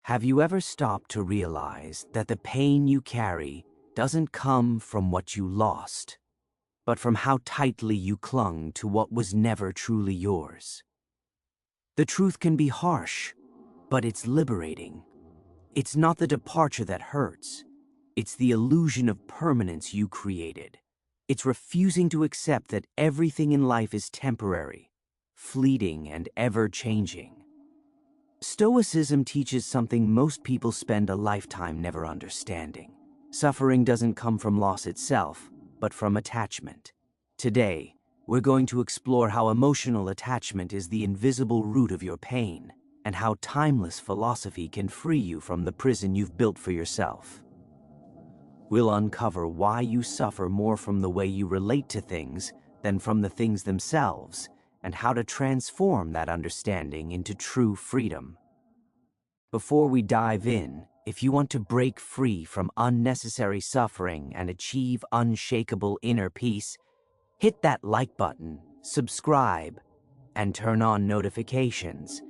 Have you ever stopped to realize that the pain you carry doesn't come from what you lost, but from how tightly you clung to what was never truly yours? The truth can be harsh, but it's liberating. It's not the departure that hurts. It's the illusion of permanence you created. It's refusing to accept that everything in life is temporary, fleeting, and ever-changing. Stoicism teaches something most people spend a lifetime never understanding. Suffering doesn't come from loss itself, but from attachment. Today, we're going to explore how emotional attachment is the invisible root of your pain, and how timeless philosophy can free you from the prison you've built for yourself. We'll uncover why you suffer more from the way you relate to things than from the things themselves, and how to transform that understanding into true freedom. Before we dive in, if you want to break free from unnecessary suffering and achieve unshakable inner peace, hit that like button, subscribe, and turn on notifications.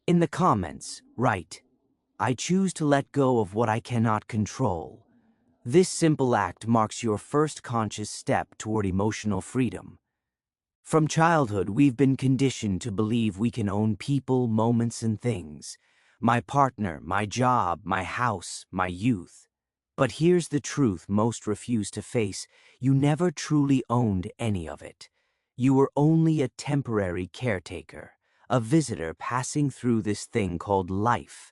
In the comments, write, "I choose to let go of what I cannot control." This simple act marks your first conscious step toward emotional freedom. From childhood, we've been conditioned to believe we can own people, moments, and things. My partner, my job, my house, my youth. But here's the truth most refuse to face. You never truly owned any of it. You were only a temporary caretaker, a visitor passing through this thing called life.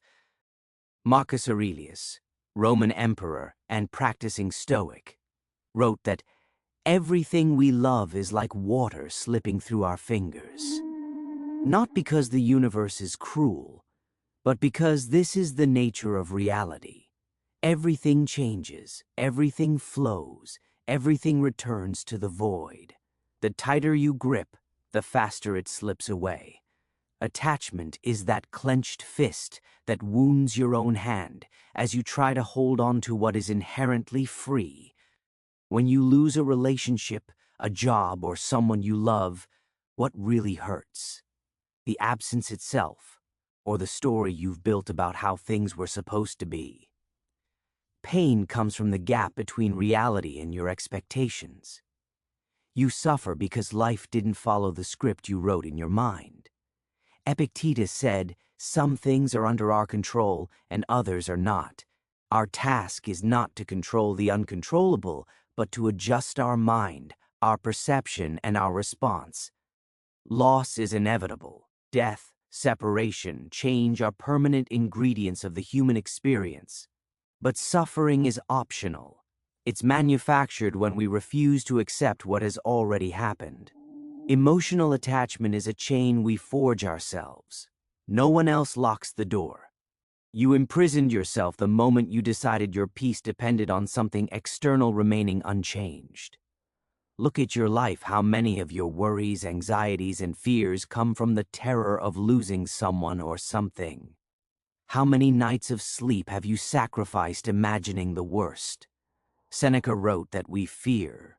Marcus Aurelius, Roman emperor and practicing Stoic, wrote that everything we love is like water slipping through our fingers. Not because the universe is cruel, but because this is the nature of reality. Everything changes, everything flows, everything returns to the void. The tighter you grip, the faster it slips away. Attachment is that clenched fist that wounds your own hand as you try to hold on to what is inherently free. When you lose a relationship, a job, or someone you love, what really hurts? The absence itself, or the story you've built about how things were supposed to be? Pain comes from the gap between reality and your expectations. You suffer because life didn't follow the script you wrote in your mind. Epictetus said, "Some things are under our control and others are not. Our task is not to control the uncontrollable, but to adjust our mind, our perception, and our response." Loss is inevitable. Death, separation, change are permanent ingredients of the human experience. But suffering is optional. It's manufactured when we refuse to accept what has already happened. Emotional attachment is a chain we forge ourselves. No one else locks the door. You imprisoned yourself the moment you decided your peace depended on something external remaining unchanged. Look at your life. How many of your worries, anxieties, and fears come from the terror of losing someone or something? How many nights of sleep have you sacrificed imagining the worst? Seneca wrote that we fear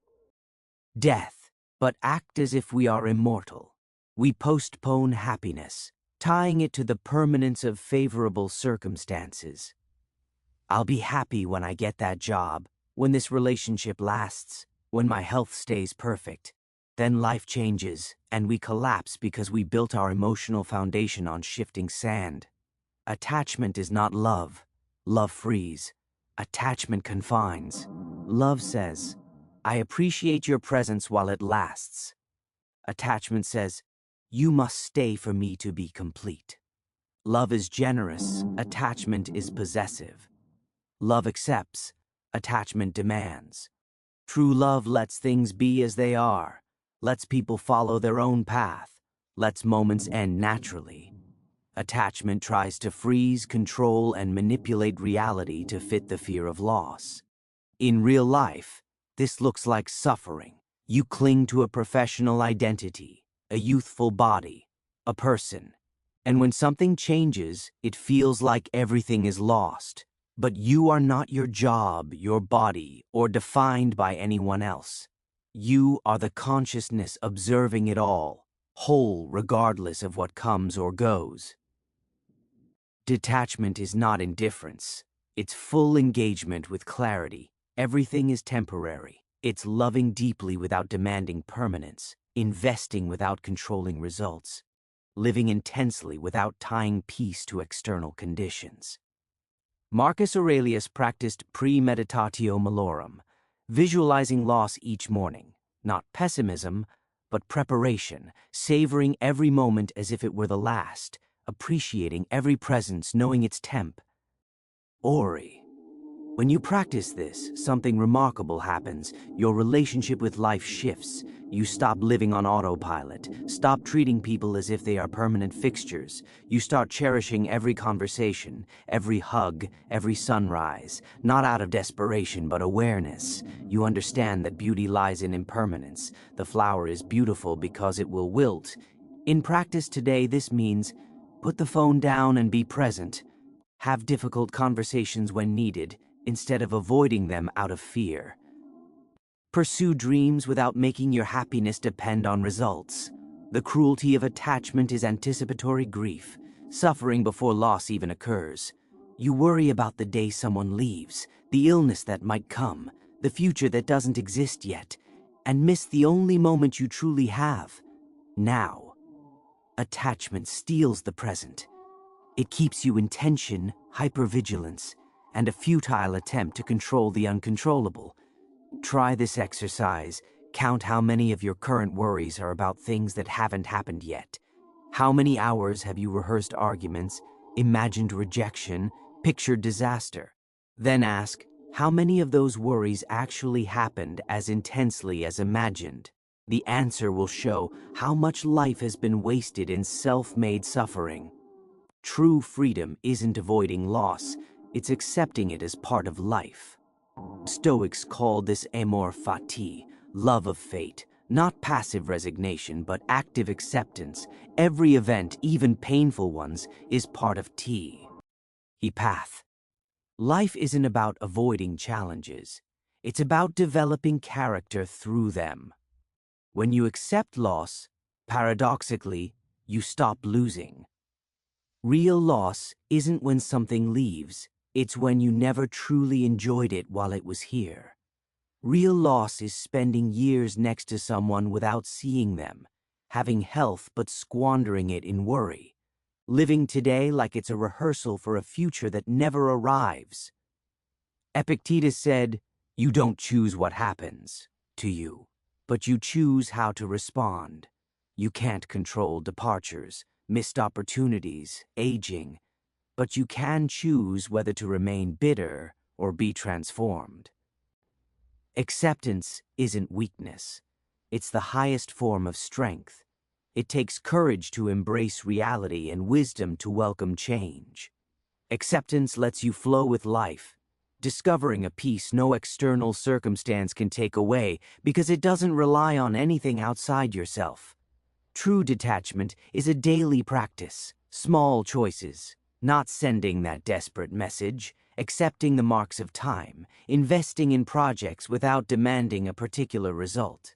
death, but act as if we are immortal. We postpone happiness, tying it to the permanence of favorable circumstances. I'll be happy when I get that job, when this relationship lasts, when my health stays perfect. Then life changes, and we collapse because we built our emotional foundation on shifting sand. Attachment is not love. Love frees. Attachment confines. Love says, "I appreciate your presence while it lasts." Attachment says, "You must stay for me to be complete." Love is generous. Attachment is possessive. Love accepts. Attachment demands. True love lets things be as they are, lets people follow their own path, lets moments end naturally. Attachment tries to freeze, control, and manipulate reality to fit the fear of loss. In real life, this looks like suffering. You cling to a professional identity, a youthful body, a person. And when something changes, it feels like everything is lost. But you are not your job, your body, or defined by anyone else. You are the consciousness observing it all, whole regardless of what comes or goes. Detachment is not indifference. It's full engagement with clarity. Everything is temporary. It's loving deeply without demanding permanence, investing without controlling results, living intensely without tying peace to external conditions. Marcus Aurelius practiced premeditatio malorum, visualizing loss each morning, not pessimism, but preparation, savoring every moment as if it were the last, appreciating every presence, knowing its temp. Ori. When you practice this, something remarkable happens. Your relationship with life shifts. You stop living on autopilot. Stop treating people as if they are permanent fixtures. You start cherishing every conversation, every hug, every sunrise, not out of desperation but awareness. You understand that beauty lies in impermanence. The flower is beautiful because it will wilt. In practice today, this means put the phone down and be present. Have difficult conversations when needed, instead of avoiding them out of fear. Pursue dreams without making your happiness depend on results. The cruelty of attachment is anticipatory grief, suffering before loss even occurs. You worry about the day someone leaves, the illness that might come, the future that doesn't exist yet, and miss the only moment you truly have, now. Attachment steals the present. It keeps you in tension, hypervigilance, and a futile attempt to control the uncontrollable. Try this exercise. Count how many of your current worries are about things that haven't happened yet. How many hours have you rehearsed arguments, imagined rejection, pictured disaster? Then ask, how many of those worries actually happened as intensely as imagined? The answer will show how much life has been wasted in self-made suffering. True freedom isn't avoiding loss, it's accepting it as part of life. Stoics called this amor fati, love of fate, not passive resignation, but active acceptance. Every event, even painful ones, is part of path. Life isn't about avoiding challenges. It's about developing character through them. When you accept loss, paradoxically, you stop losing. Real loss isn't when something leaves, it's when you never truly enjoyed it while it was here. Real loss is spending years next to someone without seeing them, having health but squandering it in worry, living today like it's a rehearsal for a future that never arrives. Epictetus said, "You don't choose what happens to you, but you choose how to respond. You can't control departures, missed opportunities, aging, but you can choose whether to remain bitter or be transformed." Acceptance isn't weakness. It's the highest form of strength. It takes courage to embrace reality and wisdom to welcome change. Acceptance lets you flow with life, discovering a peace no external circumstance can take away because it doesn't rely on anything outside yourself. True detachment is a daily practice, small choices, not sending that desperate message, accepting the marks of time, investing in projects without demanding a particular result.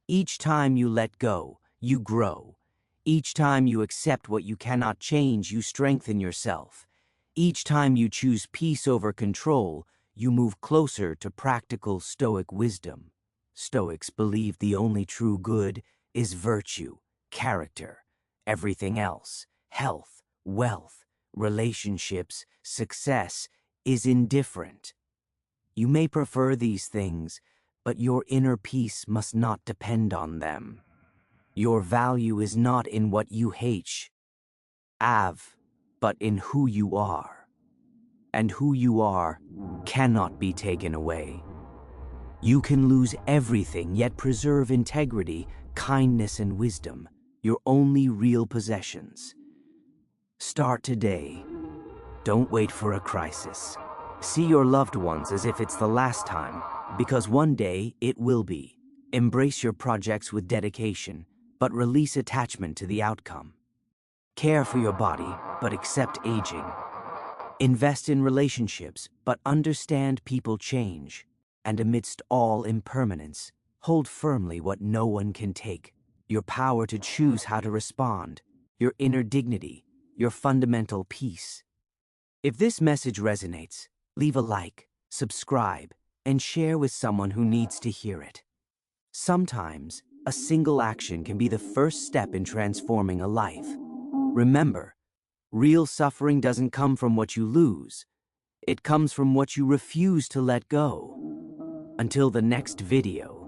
Each time you let go, you grow. Each time you accept what you cannot change, you strengthen yourself. Each time you choose peace over control, you move closer to practical Stoic wisdom. Stoics believe the only true good is virtue, character. Everything else, health, wealth, relationships, success, is indifferent. You may prefer these things, but your inner peace must not depend on them. Your value is not in what you have, but in who you are. And who you are cannot be taken away. You can lose everything, yet preserve integrity, kindness, and wisdom, your only real possessions. Start today. Don't wait for a crisis. See your loved ones as if it's the last time, because one day it will be. Embrace your projects with dedication, but release attachment to the outcome. Care for your body, but accept aging. Invest in relationships, but understand people change. And amidst all impermanence, hold firmly what no one can take: your power to choose how to respond, your inner dignity, your fundamental peace. If this message resonates, leave a like, subscribe, and share with someone who needs to hear it. Sometimes, a single action can be the first step in transforming a life. Remember, real suffering doesn't come from what you lose. It comes from what you refuse to let go. Until the next video.